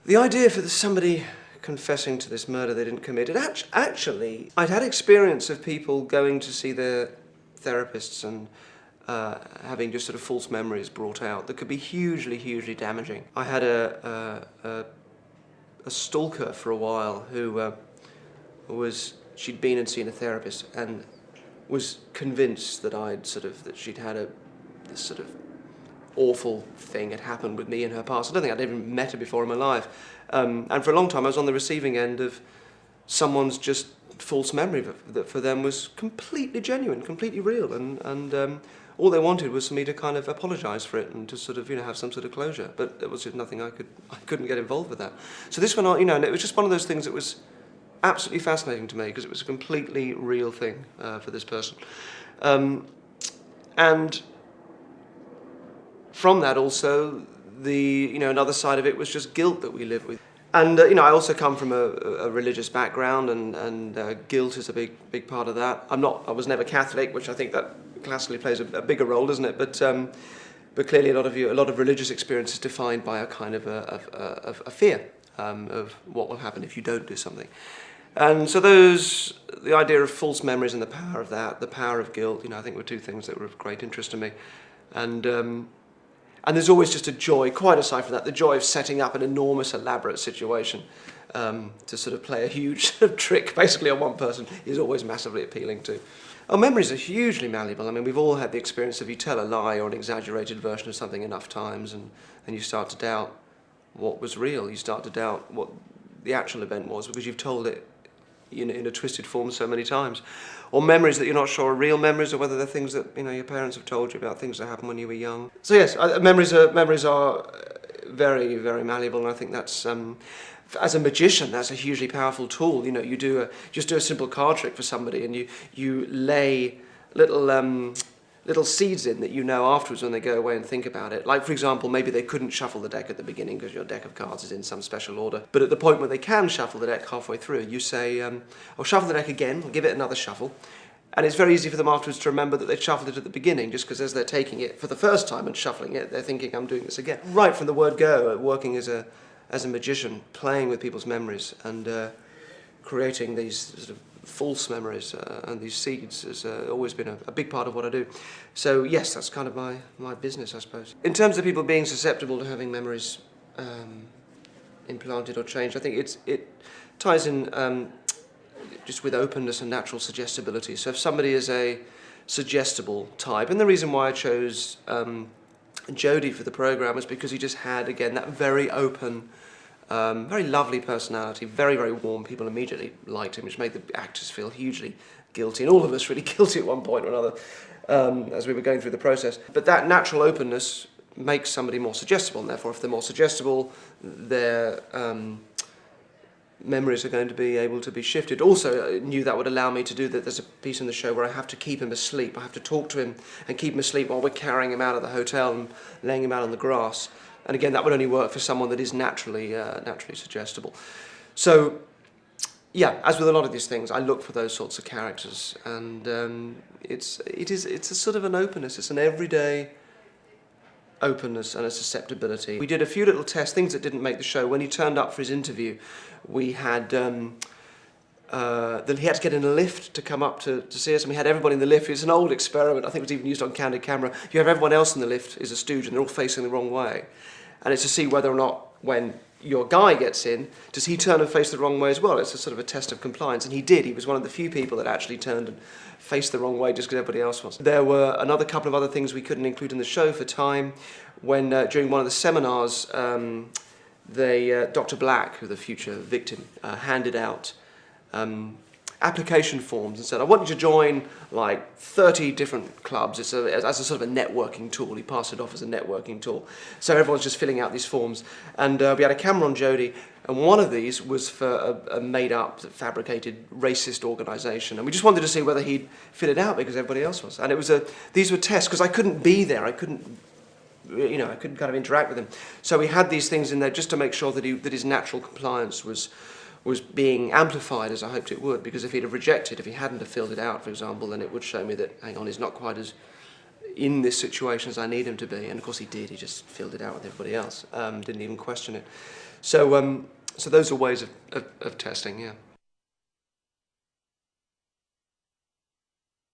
The idea for somebody confessing to this murder they didn't commit, actually, I'd had experience of people going to see their therapists and having just sort of false memories brought out that could be hugely, hugely damaging. I had a stalker for a while who she'd been and seen a therapist and was convinced that she'd had this sort of awful thing had happened with me in her past. I don't think I'd even met her before in my life. And for a long time I was on the receiving end of someone's just false memory that for them was completely genuine, completely real, and all they wanted was for me to kind of apologise for it and to sort of, have some sort of closure. But there was just nothing I couldn't get involved with that. So this went on, and it was just one of those things that was absolutely fascinating to me because it was a completely real thing for this person. And from that also, another side of it was just guilt that we live with. And, I also come from a religious background, and guilt is a big part of that. I was never Catholic, which I think that classically plays a bigger role, doesn't it? But clearly a lot of religious experience is defined by a kind of a fear of what will happen if you don't do something. And so the idea of false memories and the power of that, the power of guilt, I think were two things that were of great interest to me. And there's always just a joy, quite aside from that, the joy of setting up an enormous, elaborate situation to sort of play a huge trick, basically, on one person is always massively appealing to. Our memories are hugely malleable. I mean, we've all had the experience of you tell a lie or an exaggerated version of something enough times, and you start to doubt what was real. You start to doubt what the actual event was because you've told it in a twisted form so many times. Or memories that you're not sure are real memories, or whether they're things that your parents have told you about things that happened when you were young. So yes, memories are very, very malleable, and I think that's as a magician, that's a hugely powerful tool. You just do a simple card trick for somebody, and you lay little seeds in that afterwards when they go away and think about it. Like, for example, maybe they couldn't shuffle the deck at the beginning because your deck of cards is in some special order. But at the point where they can shuffle the deck halfway through, you say, I'll shuffle the deck again, I'll give it another shuffle. And it's very easy for them afterwards to remember that they shuffled it at the beginning, just because as they're taking it for the first time and shuffling it, they're thinking, I'm doing this again. Right from the word go, working as a magician, playing with people's memories and creating these sort of false memories and these seeds has always been a big part of what I do. So yes, that's kind of my business, I suppose. In terms of people being susceptible to having memories implanted or changed, I think it ties in just with openness and natural suggestibility. So if somebody is a suggestible type, and the reason why I chose Jody for the programme is because he just had, again, that very open, very lovely personality, very, very warm. People immediately liked him, which made the actors feel hugely guilty, and all of us really guilty at one point or another as we were going through the process. But that natural openness makes somebody more suggestible, and therefore if they're more suggestible, their memories are going to be able to be shifted. Also, I knew that would allow me to do that. There's a piece in the show where I have to keep him asleep. I have to talk to him and keep him asleep while we're carrying him out of the hotel and laying him out on the grass. And again, that would only work for someone that is naturally suggestible. So, yeah, as with a lot of these things, I look for those sorts of characters, and it's a sort of an openness. It's an everyday openness and a susceptibility. We did a few little tests, things that didn't make the show. When he turned up for his interview, we had then he had to get in a lift to come up to see us, and we had everybody in the lift. It's an old experiment, I think it was even used on candid camera. You have everyone else in the lift is a stooge, and they're all facing the wrong way. And it's to see whether or not, when your guy gets in, does he turn and face the wrong way as well? It's a sort of a test of compliance, and he did. He was one of the few people that actually turned and faced the wrong way just because everybody else was. There were another couple of other things we couldn't include in the show for time. When during one of the seminars, Dr. Black, who the future victim, handed out application forms and said, I want you to join like 30 different clubs. It's as a sort of a networking tool. He passed it off as a networking tool. So everyone's just filling out these forms. And we had a camera on Jody, and one of these was for a made-up, fabricated, racist organisation. And we just wanted to see whether he'd fill it out because everybody else was. And it was these were tests, because I couldn't be there. I couldn't kind of interact with him. So we had these things in there just to make sure that his natural compliance was being amplified as I hoped it would, because if he'd have rejected, if he hadn't have filled it out, for example, then it would show me that, hang on, he's not quite as in this situation as I need him to be. And of course he did, he just filled it out with everybody else, didn't even question it. So those are ways of testing, yeah.